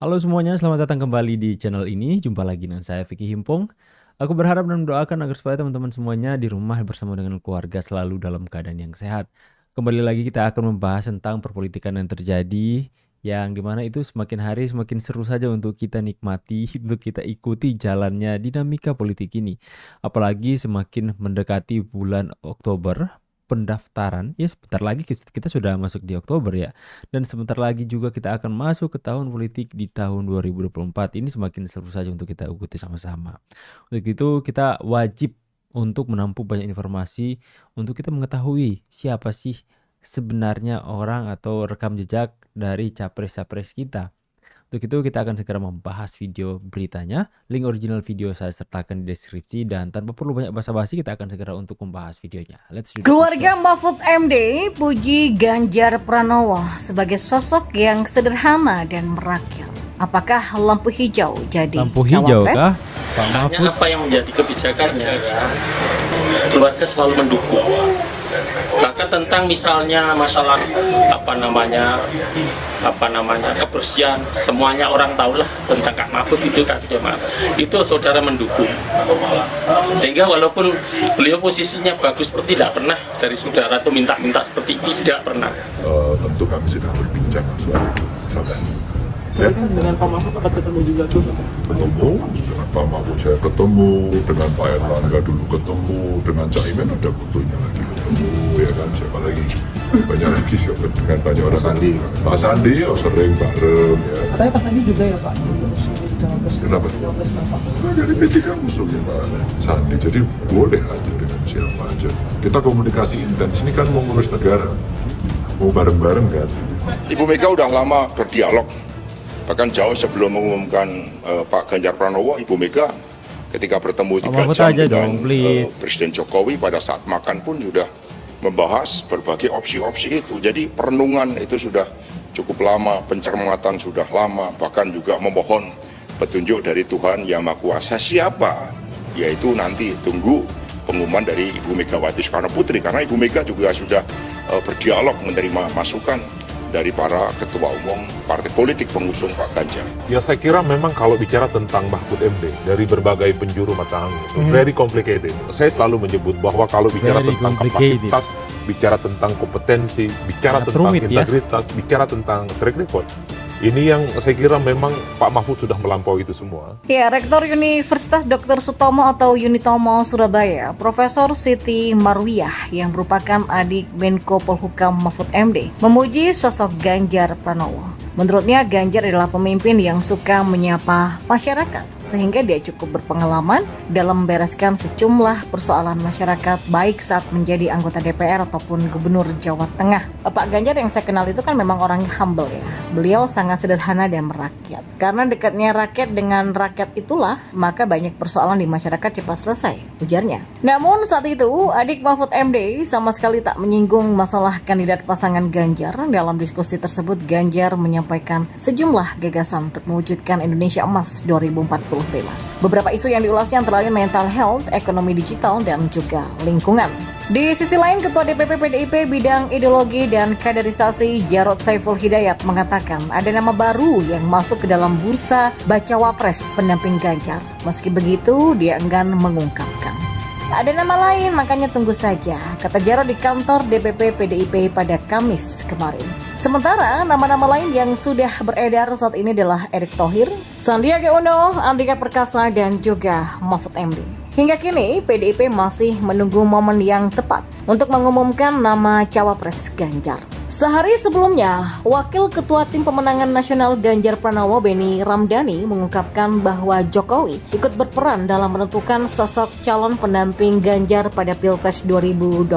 Halo semuanya, selamat datang kembali di channel ini. Jumpa lagi dengan saya Vicky Himpong. Aku berharap dan mendoakan agar supaya teman-teman semuanya di rumah bersama dengan keluarga selalu dalam keadaan yang sehat. Kembali lagi kita akan membahas tentang perpolitikan yang terjadi, yang dimana itu semakin hari semakin seru saja untuk kita nikmati, untuk kita ikuti jalannya dinamika politik ini. Apalagi semakin mendekati bulan Oktober, pendaftaran, ya sebentar lagi kita sudah masuk di Oktober ya. Dan sebentar lagi juga kita akan masuk ke tahun politik di tahun 2024. Ini semakin seru saja untuk kita ikuti sama-sama. Untuk itu kita wajib untuk menampung banyak informasi untuk kita mengetahui siapa sih sebenarnya orang atau rekam jejak dari capres-capres kita. Untuk itu kita akan segera membahas video beritanya. Link original video saya sertakan di deskripsi dan tanpa perlu banyak basa-basi kita akan segera untuk membahas videonya. Let's do this. Keluarga Mahfud MD puji Ganjar Pranowo sebagai sosok yang sederhana dan merakyat. Apakah lampu hijau jadi lampu hijau cawapres? kah? Pak Hanya Mahfud. apa yang menjadi kebijakannya ya, keluarga selalu mendukung. Bahkan tentang misalnya masalah kebersihan, semuanya orang tahulah tentang Kak Mahfud itu kan, itu saudara mendukung. Sehingga walaupun beliau posisinya bagus seperti tidak pernah dari saudara tuh minta-minta seperti tidak pernah. Tentu kami sedang berbincang soal itu, sabar. Ya. Dengan Pak Mahfud sempat ketemu juga tuh. Ketemu dengan Pak Mahfud, saya ketemu dengan Pak Erlangga dulu, ketemu dengan Caimin, ada fotonya lagi ketemu, ya kan, siapa lagi, banyak lagi siapa dengan banyak orang. Pak Sandi ya sering bareng ya. Katanya Pak Sandi juga ya Pak. Kenapa? Nah, jadi P3 musuhnya Pak Sandi, jadi boleh aja dengan siapa aja. Kita komunikasi intens, ini kan mau ngurus negara, mau bareng-bareng kan. Ibu Mega udah lama berdialog, bahkan jauh sebelum mengumumkan Pak Ganjar Pranowo, Ibu Mega ketika bertemu 3 jam dengan Presiden Jokowi pada saat makan pun sudah membahas berbagai opsi-opsi itu. Jadi perenungan itu sudah cukup lama, pencermatan sudah lama, bahkan juga memohon petunjuk dari Tuhan Yang Maha Kuasa siapa, yaitu nanti tunggu pengumuman dari Ibu Megawati Soekarno Putri, karena Ibu Mega juga sudah berdialog menerima masukan dari para ketua umum partai politik pengusung Pak Ganjar. Ya saya kira memang kalau bicara tentang Mahfud MD dari berbagai penjuru mata angin itu very complicated. Saya selalu menyebut bahwa kalau bicara tentang kapasitas, bicara tentang kompetensi, bicara tentang integritas, bicara tentang track record, ini yang saya kira memang Pak Mahfud sudah melampaui itu semua. Ya, Rektor Universitas Dr. Sutomo atau Unitomo Surabaya, Profesor Siti Marwiyah yang merupakan adik Menko Polhukam Mahfud MD, memuji sosok Ganjar Pranowo. Menurutnya Ganjar adalah pemimpin yang suka menyapa masyarakat, sehingga dia cukup berpengalaman dalam membereskan sejumlah persoalan masyarakat baik saat menjadi anggota DPR ataupun Gubernur Jawa Tengah. Pak Ganjar yang saya kenal itu kan memang orangnya humble ya. Beliau sangat sederhana dan merakyat. Karena dekatnya rakyat dengan rakyat itulah, maka banyak persoalan di masyarakat cepat selesai, ujarnya. Namun saat itu, adik Mahfud MD sama sekali tak menyinggung masalah kandidat pasangan Ganjar. Dalam diskusi tersebut, Ganjar menyampaikan sejumlah gagasan untuk mewujudkan Indonesia Emas 2045. Beberapa isu yang diulasnya antara lain mental health, ekonomi digital, dan juga lingkungan. Di sisi lain, Ketua DPP PDIP bidang ideologi dan kaderisasi Jarod Saiful Hidayat mengatakan ada nama baru yang masuk ke dalam bursa bacawa pres pendamping Ganjar. Meski begitu, dia enggan mengungkapkan. Ada nama lain, makanya tunggu saja, kata Jarod di kantor DPP PDIP pada Kamis kemarin. Sementara nama-nama lain yang sudah beredar saat ini adalah Erick Thohir, Sandiaga Uno, Andika Perkasa, dan juga Mahfud MD. Hingga kini, PDIP masih menunggu momen yang tepat untuk mengumumkan nama cawapres Ganjar. Sehari sebelumnya, Wakil Ketua Tim Pemenangan Nasional Ganjar Pranowo Beni Ramdhani mengungkapkan bahwa Jokowi ikut berperan dalam menentukan sosok calon pendamping Ganjar pada Pilpres 2024.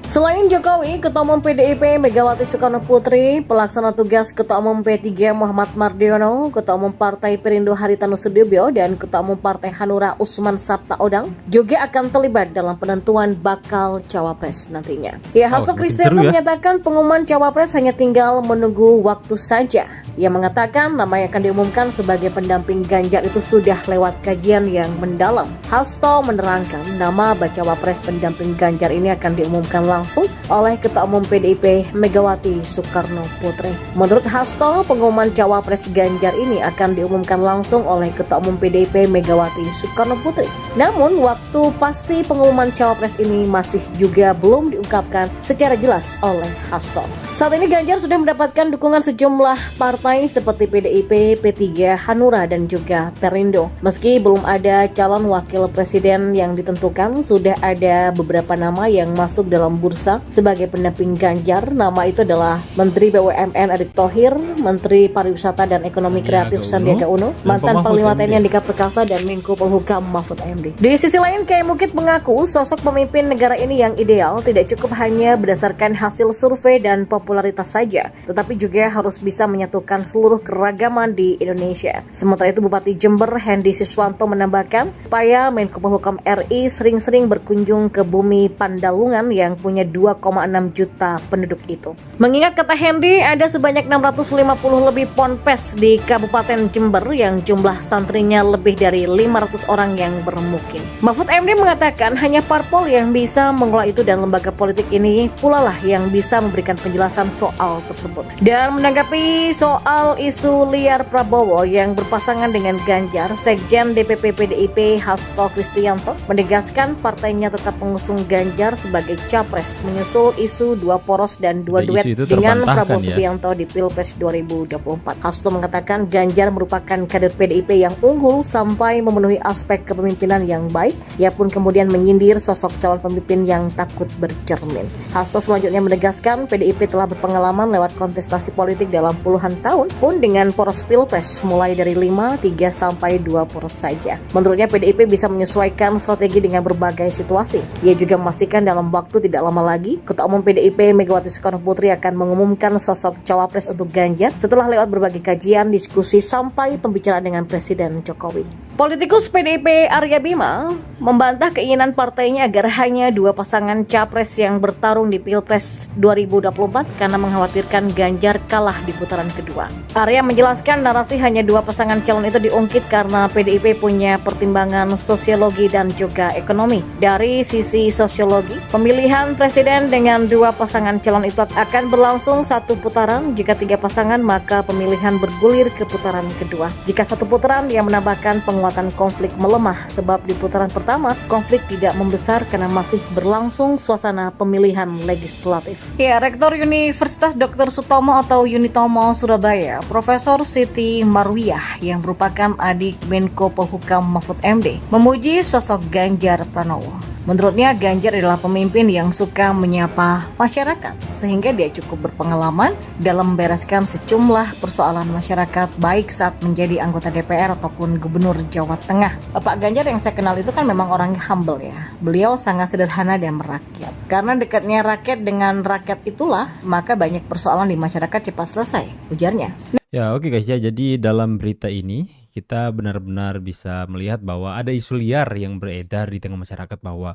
Selain Jokowi, Ketua Umum PDIP Megawati Soekarno Putri, Pelaksana Tugas Ketua Umum P3 Muhammad Mardiono, Ketua Umum Partai Perindo Haritanu Sudibyo, dan Ketua Umum Partai Hanura Usman Sabtaodang juga akan terlibat dalam penentuan bakal cawapres nantinya. Ya, hasil riset menyatakan pengumuman cawapres hanya tinggal menunggu waktu saja. Ia mengatakan nama yang akan diumumkan sebagai pendamping Ganjar itu sudah lewat kajian yang mendalam. Hasto menerangkan nama bacawa pres pendamping Ganjar ini akan diumumkan langsung oleh Ketua Umum PDIP Megawati Soekarno Putri. Menurut Hasto, pengumuman cawapres Ganjar ini akan diumumkan langsung oleh Ketua Umum PDIP Megawati Soekarno Putri. Namun, waktu pasti pengumuman cawapres ini masih juga belum diungkapkan secara jelas oleh Hasto. Saat ini Ganjar sudah mendapatkan dukungan sejumlah partai seperti PDIP, P3, Hanura, dan juga Perindo. Meski belum ada calon wakil presiden yang ditentukan, sudah ada beberapa nama yang masuk dalam bursa sebagai pendamping Ganjar. Nama itu adalah Menteri BUMN Erick Thohir, Menteri Pariwisata dan Ekonomi Kreatif Sandiaga Uno, mantan Panglima TNI Andika Perkasa, dan Menko Polhukam Mahfud MD. Di sisi lain, Kiai Mukid mengaku sosok pemimpin negara ini yang ideal tidak cukup hanya berdasarkan hasil survei dan popularitas saja, tetapi juga harus bisa menyatukan seluruh keragaman di Indonesia. Sementara itu, Bupati Jember Hendy Siswanto menambahkan, upaya Menko Polhukam RI sering-sering berkunjung ke bumi Pandalungan yang punya 2,6 juta penduduk itu. Mengingat kata Hendy, ada sebanyak 650 lebih ponpes di Kabupaten Jember yang jumlah santrinya lebih dari 500 orang yang bermukim. Mahfud MD mengatakan hanya parpol yang bisa mengelola itu dan lembaga politik ini pula lah yang bisa memberikan penjelasan soal tersebut. Dan menanggapi soal isu liar Prabowo yang berpasangan dengan Ganjar, Sekjen DPP PDIP Hasto Kristianto menegaskan partainya tetap mengusung Ganjar sebagai capres menyusul isu dua poros dan dua duet dengan Prabowo Subianto di Pilpres 2024. Hasto mengatakan Ganjar merupakan kader PDIP yang unggul sampai memenuhi aspek kepemimpinan yang baik. Ia pun kemudian menyindir sosok calon pemimpin yang takut bercermin. Hasto selanjutnya menegaskan PDIP telah berpengalaman lewat kontestasi politik dalam puluhan tahun pun dengan poros Pilpres mulai dari 5, 3 sampai 2 poros saja. Menurutnya PDIP bisa menyesuaikan strategi dengan berbagai situasi. Ia juga memastikan dalam waktu tidak lama lagi Ketua Umum PDIP Megawati Soekarno Putri akan mengumumkan sosok cawapres untuk Ganjar setelah lewat berbagai kajian, diskusi sampai pembicaraan dengan Presiden Jokowi. Politikus PDIP Arya Bima membantah keinginan partainya agar hanya 2 pasangan capres yang bertarung di Pilpres 2024 karena mengkhawatirkan Ganjar kalah di putaran kedua. Arya menjelaskan narasi hanya 2 pasangan calon itu diungkit karena PDIP punya pertimbangan sosiologi dan juga ekonomi. Dari sisi sosiologi, pemilihan presiden dengan 2 pasangan calon itu akan berlangsung 1 putaran. Jika 3 pasangan, maka pemilihan bergulir ke putaran kedua. Jika 1 putaran, dia menambahkan penguatan konflik melemah sebab di putaran pertama konflik tidak membesar karena masih berlangsung suasana pemilihan legislatif. Ya, Rektor Universitas Dr. Sutomo atau Unitomo Surabaya, Profesor Siti Marwiyah yang merupakan adik Menko Polhukam Mahfud MD, memuji sosok Ganjar Pranowo. Menurutnya Ganjar adalah pemimpin yang suka menyapa masyarakat sehingga dia cukup berpengalaman dalam membereskan sejumlah persoalan masyarakat baik saat menjadi anggota DPR ataupun Gubernur Jawa Tengah. Pak Ganjar yang saya kenal itu kan memang orangnya humble ya. Beliau sangat sederhana dan merakyat. Karena dekatnya rakyat dengan rakyat itulah maka banyak persoalan di masyarakat cepat selesai, ujarnya. Ya oke guys ya, jadi dalam berita ini kita benar-benar bisa melihat bahwa ada isu liar yang beredar di tengah masyarakat bahwa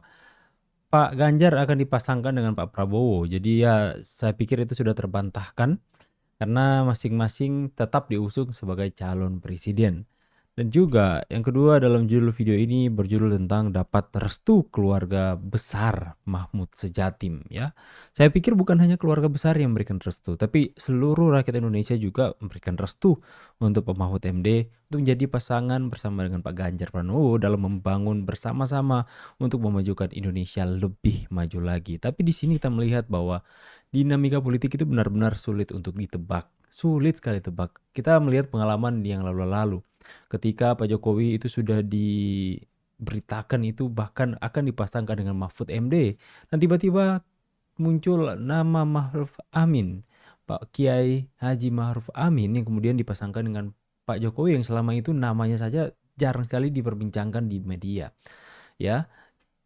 Pak Ganjar akan dipasangkan dengan Pak Prabowo. Jadi ya saya pikir itu sudah terbantahkan karena masing-masing tetap diusung sebagai calon presiden. Dan juga yang kedua dalam judul video ini berjudul tentang dapat restu keluarga besar Mahmud Sejatim ya. Saya pikir bukan hanya keluarga besar yang memberikan restu, tapi seluruh rakyat Indonesia juga memberikan restu untuk Pak Mahfud MD untuk menjadi pasangan bersama dengan Pak Ganjar Pranowo dalam membangun bersama-sama untuk memajukan Indonesia lebih maju lagi. Tapi di sini kita melihat bahwa dinamika politik itu benar-benar sulit untuk ditebak. Sulit sekali tebak. Kita melihat pengalaman yang lalu-lalu. Ketika Pak Jokowi itu sudah diberitakan itu bahkan akan dipasangkan dengan Mahfud MD. Dan tiba-tiba muncul nama Ma'ruf Amin. Pak Kiai Haji Ma'ruf Amin yang kemudian dipasangkan dengan Pak Jokowi yang selama itu namanya saja jarang sekali diperbincangkan di media. Ya,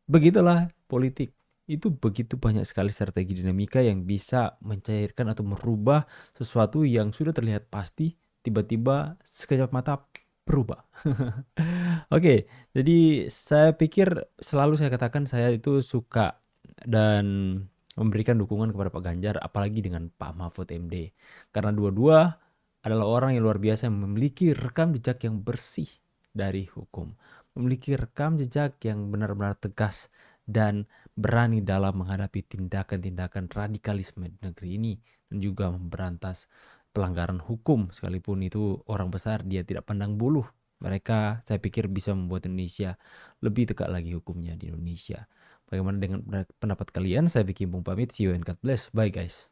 begitulah politik. Itu begitu banyak sekali strategi dinamika yang bisa mencairkan atau merubah sesuatu yang sudah terlihat pasti tiba-tiba sekejap mata berubah. Oke, jadi saya pikir selalu saya katakan saya itu suka dan memberikan dukungan kepada Pak Ganjar apalagi dengan Pak Mahfud MD. Karena dua-dua adalah orang yang luar biasa yang memiliki rekam jejak yang bersih dari hukum, memiliki rekam jejak yang benar-benar tegas dan berani dalam menghadapi tindakan-tindakan radikalisme di negeri ini dan juga memberantas pelanggaran hukum. Sekalipun itu orang besar, dia tidak pandang buluh. Mereka, saya pikir, bisa membuat Indonesia lebih tegak lagi hukumnya di Indonesia. Bagaimana dengan pendapat kalian? Saya Vicky Himpong pamit. See you and God bless. Bye guys.